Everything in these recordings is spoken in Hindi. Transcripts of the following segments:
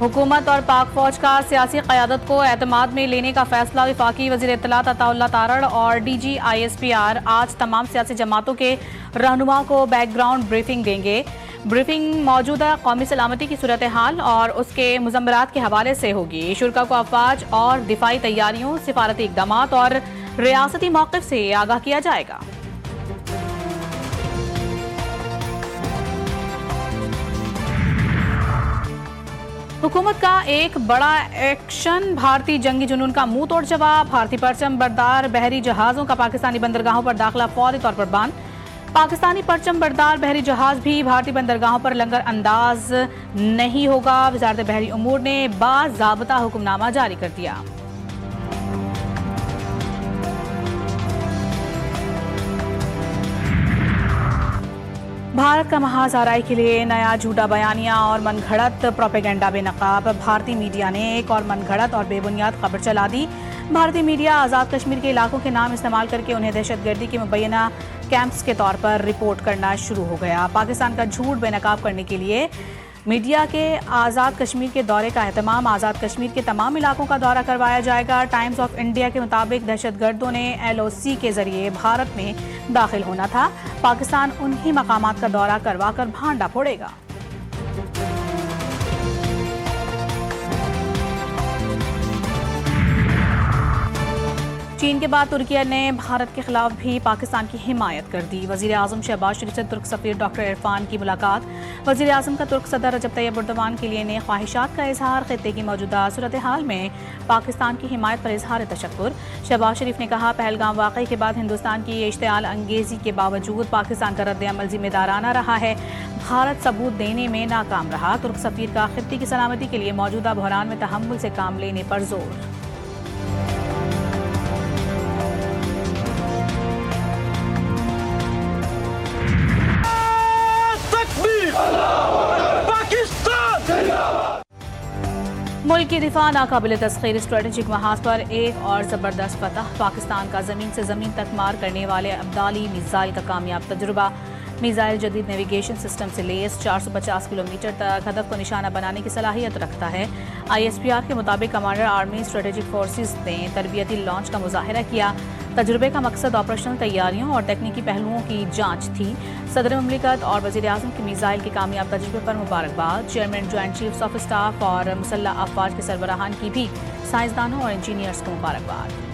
हुकूमत और पाक फौज का सियासी क़यादत को एतमाद में लेने का फैसला। वफाकी वज़ीर इत्तलात अताउल्लाह तारड़ और DG ISPR आज तमाम सियासी जमातों के रहनुमा को बैकग्राउंड ब्रीफिंग देंगे। ब्रीफिंग मौजूदा कौमी सलामती की सूरत हाल और उसके मुज़म्मरात के हवाले से होगी। शुरा को अफवाज और दिफाई तैयारियों, सिफारती इक़दामात और रियासती मौक़िफ़ से आगाह किया जाएगा। हुकूमत का एक बड़ा एक्शन, भारतीय जंगी जुनून का मुंह तोड़ जवाब। भारतीय परचम बरदार बहरी जहाज़ों का पाकिस्तानी बंदरगाहों पर दाखिला फौरी तौर पर बंद। पाकिस्तानी परचम बरदार बहरी जहाज भी भारतीय बंदरगाहों पर लंगर अंदाज नहीं होगा। वज़ारत बहरी उमूर ने बाज़ाब्ता हुक्मनामा जारी कर दिया। भारत का महाज आरआई के लिए नया झूठा बयानिया और मनगढ़ंत प्रोपेगेंडा बेनकाब। भारतीय मीडिया ने एक और मनगढ़ंत और बेबुनियाद खबर चला दी। भारतीय मीडिया आज़ाद कश्मीर के इलाकों के नाम इस्तेमाल करके उन्हें दहशतगर्दी के मुबैना कैंप्स के तौर पर रिपोर्ट करना शुरू हो गया। पाकिस्तान का झूठ बेनकाब करने के लिए मीडिया के आज़ाद कश्मीर के दौरे का एहतमाम। आज़ाद कश्मीर के तमाम इलाकों का दौरा करवाया जाएगा। टाइम्स ऑफ इंडिया के मुताबिक दहशतगर्दों ने LOC के जरिए भारत में दाखिल होना था। पाकिस्तान उन्हीं मकामात का दौरा करवा कर भांडा फोड़ेगा। चीन के बाद तुर्की ने भारत के खिलाफ भी पाकिस्तान की हिमायत कर दी। वज़ीर आज़म शहबाज शरीफ से तुर्क सफ़ीर डॉक्टर इरफान की मुलाकात। वज़ीर आज़म का तुर्क सदर रजब तैयब एर्दोगान के लिए ने ख्वाहिशात का इजहार। खित्ते की मौजूदा सूरत हाल में पाकिस्तान की हिमायत पर इजहार तशक्कुर। शहबाज शरीफ ने कहा, पहलगाम वाक़ई के बाद हिंदुस्तान की इश्तियाल अंगेज़ी के बावजूद पाकिस्तान का रद्द-ए-अमल ज़िम्मेदाराना रहा है। भारत सबूत देने में नाकाम रहा। तुर्क सफ़ीर का खित्ते की सलामती के लिए मौजूदा बहरान में तहम्मुल से काम लेने पर जोर। मुल्क की दिफा नाकाबिल तस्खीर। स्ट्रेटेजिक महाज पर एक और ज़बरदस्त फतह। पाकिस्तान का ज़मीन से ज़मीन तक मार करने वाले अब्दाली मिसाइल का कामयाब तजुर्बा। मिसाइल जदीद नेविगेशन सिस्टम से लेस 450 किलोमीटर तक हदफ को निशाना बनाने की सलाहियत रखता है। ISPR के मुताबिक कमांडर आर्मी स्ट्रेटेजिक फोर्सेस ने तरबियती लॉन्च का मुजाहिरा किया। तजुर्बे का मकसद ऑपरेशनल तैयारियों और तकनीकी पहलुओं की जांच थी। सदर मुमलिकत और वज़ीर आज़म की मिसाइल के कामयाब तजुर्बे पर मुबारकबाद। Chairman joint chiefs of staff और मुसल्लह अफवाज के सरबराहान की भी साइंसदानों और इंजीनियर्स को मुबारकबाद।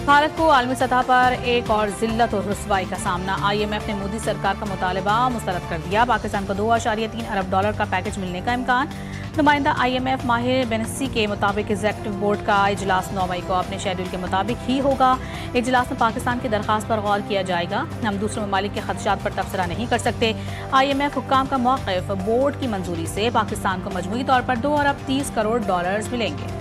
भारत को आलमी सतह पर एक और जिल्लत और रुसवाई का सामना। IMF ने मोदी सरकार का मुतालबा मुस्तरद कर दिया। पाकिस्तान को $2.3 अरब का पैकेज मिलने का इम्कान। नुमाइंदा IMF माहिर बेनस्सी के मुताबिक एग्जीक्यूटिव बोर्ड का इजलास 9 मई को अपने शेड्यूल के मुताबिक ही होगा। इजलास में पाकिस्तान की दरख्वास्त पर गौर किया जाएगा। हम दूसरे ममालिक के खदशात पर तबसरा नहीं कर सकते। IMF हुक्काम का मौक़िफ़, बोर्ड की मंजूरी से पाकिस्तान को मजमूई तौर पर $2.30 करोड़ मिलेंगे।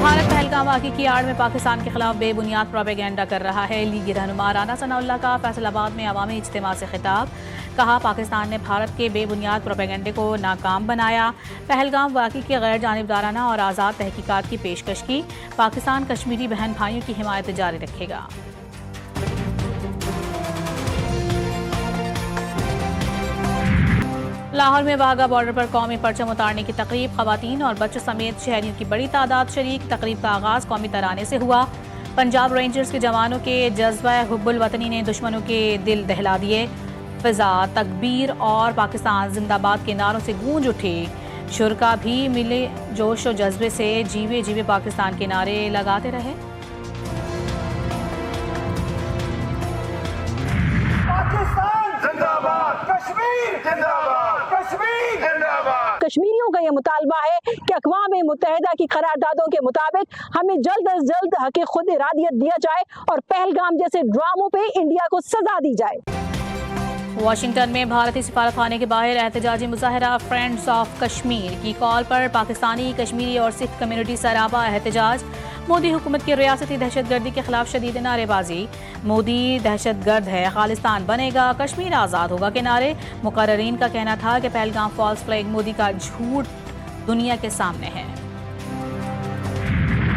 भारत पहलगाम वाक़े की आड़ में पाकिस्तान के खिलाफ बेबुनियाद प्रोपेगेंडा कर रहा है। लीगी रहनुमा राना सनाउल्लाह का फैसलाबाद में अवामी इज्तिमा से खिताब। कहा, पाकिस्तान ने भारत के बेबुनियाद प्रोपेगेंडे को नाकाम बनाया। पहलगाम वाक़े की गैर जानिबदाराना और आज़ाद तहकीकात की पेशकश की। पाकिस्तान कश्मीरी बहन भाइयों की हिमायत जारी रखेगा। लाहौर में वाघा बॉर्डर पर कौमी परचम उतारने की तकरीब। खवातीन और बच्चों समेत शहरियों की बड़ी तादाद शरीक। तकरीब का आगाज कौमी तराने से हुआ। पंजाब रेंजर्स के जवानों के जज्बा हुब्बुल वतनी ने दुश्मनों के दिल दहला दिए। फिजा, तकबीर और पाकिस्तान जिंदाबाद के नारों से गूंज उठे। शुरका भी मिले जोश और जज्बे से जीवे जीवे पाकिस्तान के नारे लगाते रहे। कश्मीरियों का यह मुतालबा है कि अक़वाम मुत्तहिदा की करारदादों के मुताबिक हमें जल्द अज जल्द हक़ खुद इरादियत दिया जाए और पहलगाम जैसे ड्रामों पे इंडिया को सजा दी जाए। वाशिंगटन में भारतीय सिफारत खाने के बाहर एहतजाजी मुजाहरा। फ्रेंड्स ऑफ कश्मीर की कॉल पर पाकिस्तानी, कश्मीरी और सिख कम्युनिटी सराबा एहतजाज। मोदी हुकूमत की रियासती दहशतगर्दी के खिलाफ शदीद नारेबाजी। मोदी दहशतगर्द है, खालिस्तान बनेगा, कश्मीर आज़ाद होगा के नारे। मुकर्ररीन का कहना था कि पहलगाम फॉल्स फ्लैग मोदी का झूठ दुनिया के सामने है।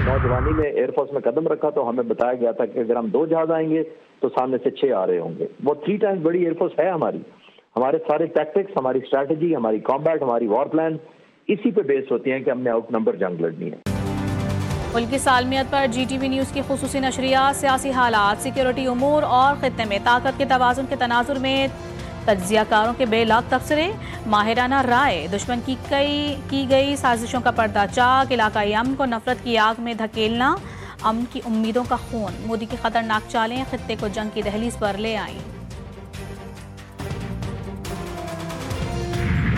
नौजवानी में एयरफोर्स में कदम रखा तो हमें बताया गया था कि अगर हम 2 जहाज आएंगे तो सामने से 6 आ रहे होंगे। वो 3 टाइम्स बड़ी एयरफोर्स है हमारी। हमारे सारे टैक्टिक्स, हमारी स्ट्रैटेजी, हमारी कॉम्बैट, हमारी वॉर प्लान इसी पे बेस होती हैं कि हमने आउट नंबर जंग लड़नी है। मुल्क की सालमियत पर GTV न्यूज़ की खुसूसी नशरियात, सियासी हालात, सिक्योरिटी उमूर और खित्ते में ताकत के तवाज़ुन के तनाजुर में तज्जियाकारों के बेलाग तबसरे, माहिराना राय, दुश्मन की गई साजिशों का पर्दाचाक, इलाकाई अमन को नफरत की आग में धकेलना, अमन की उम्मीदों का खून, मोदी की खतरनाक चालें खित्ते को जंग की दहलीज पर ले आईं।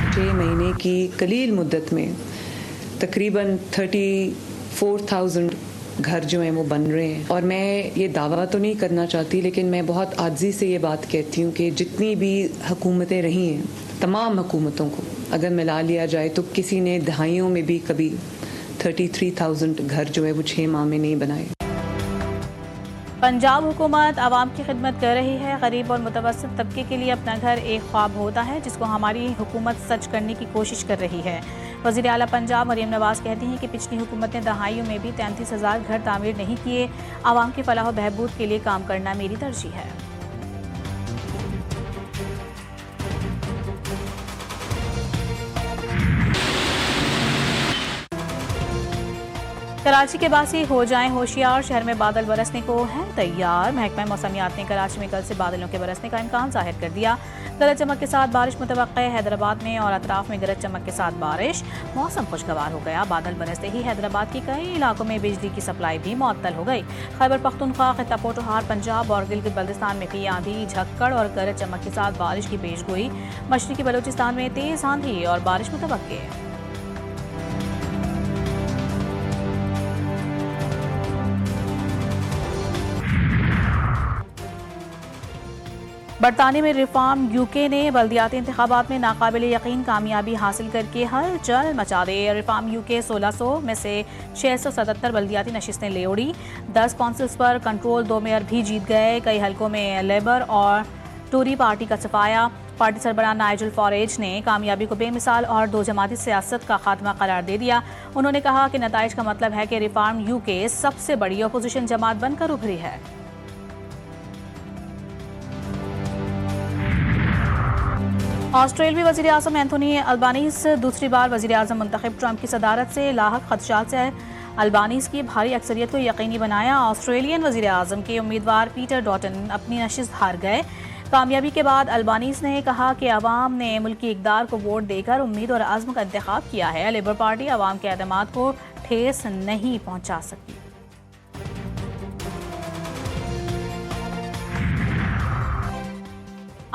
6 महीने की कलील मुद्दत में तकरीबन 34,000 घर जो हैं वो बन रहे हैं। और मैं ये दावा तो नहीं करना चाहती, लेकिन मैं बहुत आजिज़ी से ये बात कहती हूँ कि जितनी भी हुकूमतें रही हैं, तमाम हुकूमतों को अगर मिला लिया जाए तो किसी ने दहाइयों में भी कभी 33,000 घर जो है वो 6 माह में नहीं बनाए। पंजाब हुकूमत आवाम की खिदमत कर रही है। गरीब और मुतवस्सित तबके के लिए अपना घर एक ख्वाब होता है जिसको हमारी हुकूमत सच करने की कोशिश कर रही है। वज़ीर आला पंजाब मरियम नवाज़ कहती हैं कि पिछली हुकूमत ने दहाइयों में भी 33,000 घर तामीर नहीं किए। आवाम की फलाह व बहबूद के लिए काम करना मेरी तरजीह है। कराची के बासी हो जाएं होशियार, शहर में बादल बरसने को है तैयार। महकमा मौसमियात ने कराची में कल से बादलों के बरसने का इम्कान जाहिर कर दिया। गरज चमक के साथ बारिश मुतवक्के है। हैदराबाद में और अतराफ में गरज चमक के साथ बारिश। मौसम खुशगवार हो गया। बादल बरसते ही हैदराबाद के कई इलाकों में बिजली की सप्लाई भी मुअत्तल हो गई। खैबर पख्तूनख्वा, खित्ता पोठोहार पंजाब और गिलगित बल्तिस्तान में भी आंधी, झक्कड़ और गरज चमक के साथ बारिश की पेशगोई। मशरकी बलूचिस्तान में तेज आंधी और बारिश मुतवक्के। बरतानिया में रिफॉर्म यूके ने बल्दियाती इंतखाबात में नाकाबिल यकीन कामयाबी हासिल करके हलचल मचा दे। रिफॉर्म यूके 1600 में से 677 बल्दियाती नशिस्तें ले उड़ी। 10 कौंसिल्स पर कंट्रोल, 2 मेयर भी जीत गए। कई हलकों में लेबर और टूरी पार्टी का सफाया। पार्टी सरबराह नाइजल फॉरेज ने कामयाबी को बेमिसाल और 2 जमाती सियासत का खात्मा करार दे दिया। उन्होंने कहा कि नताइज का मतलब है कि रिफॉर्म यूके सबसे बड़ी अपोजिशन जमात बनकर उभरी है। ऑस्ट्रेलियाई वज़ीर आज़म एंथोनी अल्बानीज़ दूसरी बार वज़ीर आज़म मुंतखब ट्रंप की सदारत से लाहक खदशात से अल्बानीज़ की भारी अक्सरियत को यकीनी बनाया। ऑस्ट्रेलियन वज़ीर आज़म के उम्मीदवार पीटर डॉटन अपनी नशिस्त हार गए। कामयाबी के बाद अल्बानीज़ ने कहा कि अवाम ने मुल्की इक़दार को वोट देकर उम्मीद और अज़्म का इंतखाब किया है। लेबर पार्टी अवाम के एतमाद को ठेस नहीं पहुँचा सकी।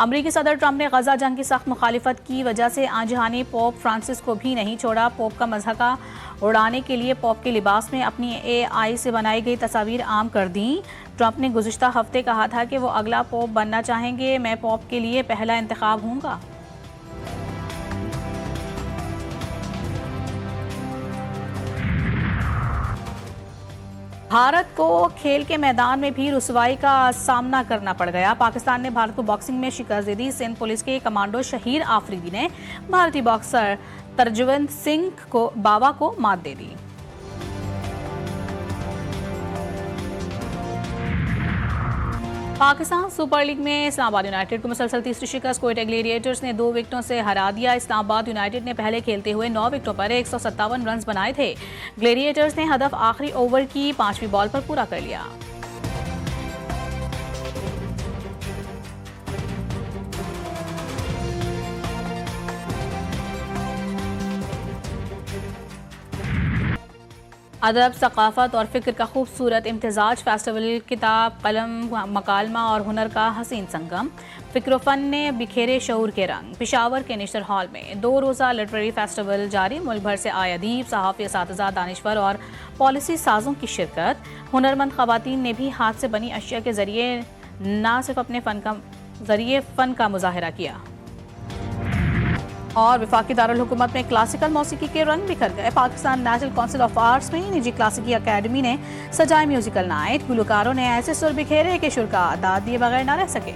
अमरीकी सदर ट्रंप ने गजा जंग की सख्त मुखालिफत की वजह से आंजहानी पोप फ्रांसिस को भी नहीं छोड़ा। पोप का मज़हका उड़ाने के लिए पोप के लिबास में अपनी AI से बनाई गई तस्वीर आम कर दी। ट्रंप ने गुज़िश्ता हफ्ते कहा था कि वो अगला पोप बनना चाहेंगे। मैं पोप के लिए पहला इंतखाब हूँगा। भारत को खेल के मैदान में भी रुसवाई का सामना करना पड़ गया। पाकिस्तान ने भारत को बॉक्सिंग में शिकस्त दे दी। सिंध पुलिस के कमांडो शहीर आफरीदी ने भारतीय बॉक्सर तरजवंत सिंह को बावा को मात दे दी। पाकिस्तान सुपर लीग में इस्लामाबाद यूनाइटेड को मुसलसल तीसरी शिकस्त। कोयटा ग्लेडिएटर्स ने 2 विकेटों से हरा दिया। इस्लामाबाद यूनाइटेड ने पहले खेलते हुए 9 विकेटों पर 157 रन बनाए थे। ग्लेडिएटर्स ने हदफ आखिरी ओवर की 5वीं बॉल पर पूरा कर लिया। अदब, सकाफत और फ़िक्र का खूबसूरत इम्तिजाज। फेस्टिवल किताब, कलम, मकालमा और हुनर का हसीन संगम। फ़िक्र फ़न ने बिखेरे शऊर के रंग। पेशावर के निश्तर हॉल में 2 रोज़ा लिटरेरी फेस्टिवल जारी। मुल्क भर से आए अदीब, सहाफ़ी, असातिज़ा, दानिश्वर और पॉलिसी साजों की शिरकत। हुनरमंद ख़वातीन ने भी हाथ से बनी अशिया के ज़रिए न सिर्फ अपने फ़न का मुज़ाहरा किया और वफाकी दारुल हुकूमत में क्लासिकल मौसीकी के रंग बिखर गए। Pakistan national council of arts में निजी क्लासिकी अकेडमी ने सजाए म्यूजिकल नाइट। गुलकारों ने ऐसे सुर बिखेरे कि शुरा दाद दिए बगैर न रह सके।